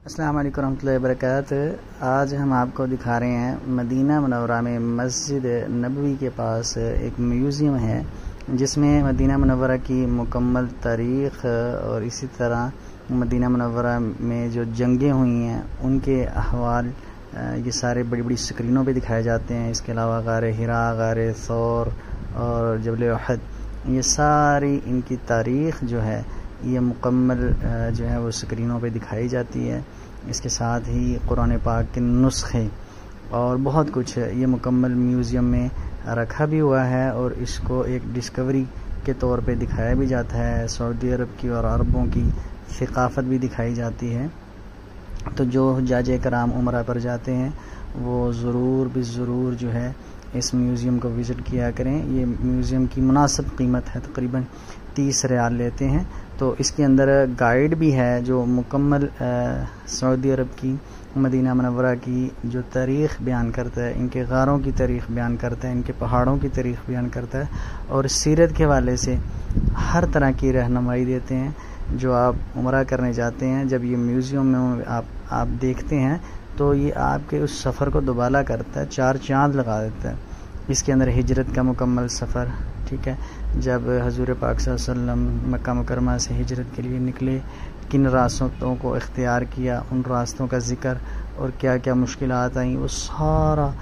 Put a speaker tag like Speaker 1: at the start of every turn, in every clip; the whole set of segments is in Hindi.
Speaker 1: अस्सलाम वालेकुम रहमतुल्लाहि व बरकातुहू। आज हम आपको दिखा रहे हैं मदीना मुनव्वरा में मस्जिद नबवी के पास एक म्यूज़ियम है जिसमें मदीना मुनव्वरा की मुकम्मल तारीख़ और इसी तरह मदीना मुनव्वरा में जो जंगें हुई हैं उनके अहवाल ये सारे बड़ी बड़ी स्क्रीनों पे दिखाए जाते हैं। इसके अलावा गार हिरा, गार सौर और जबल उहद, ये सारी इनकी तारीख़ जो है ये मुकम्मल जो है वो स्क्रीनों पे दिखाई जाती है। इसके साथ ही कुरान पाक के नुस्खे और बहुत कुछ ये मुकम्मल म्यूज़ियम में रखा भी हुआ है और इसको एक डिस्कवरी के तौर पे दिखाया भी जाता है। सऊदी अरब की और अरबों की सकाफ़त भी दिखाई जाती है। तो जो हुज्जाज कराम उम्रा पर जाते हैं वो ज़रूर जो है इस म्यूज़ियम को विज़िट किया करें। ये म्यूज़ियम की मुनासिब कीमत है, तकरीबन 30 रियाल लेते हैं। तो इसके अंदर गाइड भी है जो मुकम्मल सऊदी अरब की मदीना मुनव्वरा की जो तारीख़ बयान करता है, इनके गारों की तारीख़ बयान करता है, इनके पहाड़ों की तारीख़ बयान करता है और सीरत के हवाले से हर तरह की रहनुमाई देते हैं। जो आप उम्रा करने जाते हैं, जब ये म्यूज़ियम में आप देखते हैं तो ये आपके उस सफ़र को दुबाला करता है, 4 चाँद लगा देता है। इसके अंदर हिजरत का मुकम्मल सफ़र, ठीक है, जब हज़ूर पाक सल्लल्लाहु अलैहि वसल्लम मक्का मुकरमा से हिजरत के लिए निकले, किन रास्तों को इख्तियार किया, उन रास्तों का ज़िक्र और क्या क्या मुश्किलात आई, वो सारा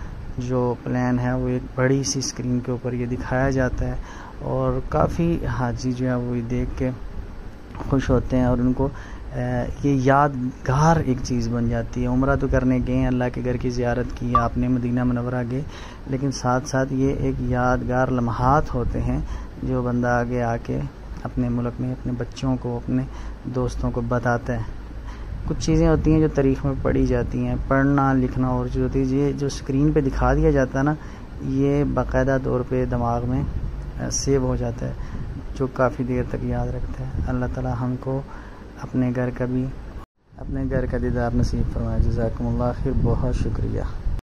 Speaker 1: जो प्लान है वो एक बड़ी सी स्क्रीन के ऊपर ये दिखाया जाता है। और काफ़ी हाजी जो है वो ये देख के खुश होते हैं और उनको ये यादगार एक चीज़ बन जाती है। उम्रा तो करने गए, अल्लाह के घर की ज़ियारत की, आपने मदीना मुनव्वरा गए, लेकिन साथ साथ ये एक यादगार लम्हात होते हैं जो बंदा आगे आके अपने मुल्क में अपने बच्चों को, अपने दोस्तों को बताता है। कुछ चीज़ें होती हैं जो तारीख़ में पढ़ी जाती हैं, पढ़ना लिखना और जो होती है ये जो स्क्रीन पे दिखा दिया जाता है ना, ये बाकायदा तौर पे दिमाग में सेव हो जाता है, जो काफ़ी देर तक याद रखता है। अल्लाह ताला हमको अपने घर का दीदार नसीब फरमाए। जज़ाकुमुल्लाह खैर, बहुत शुक्रिया।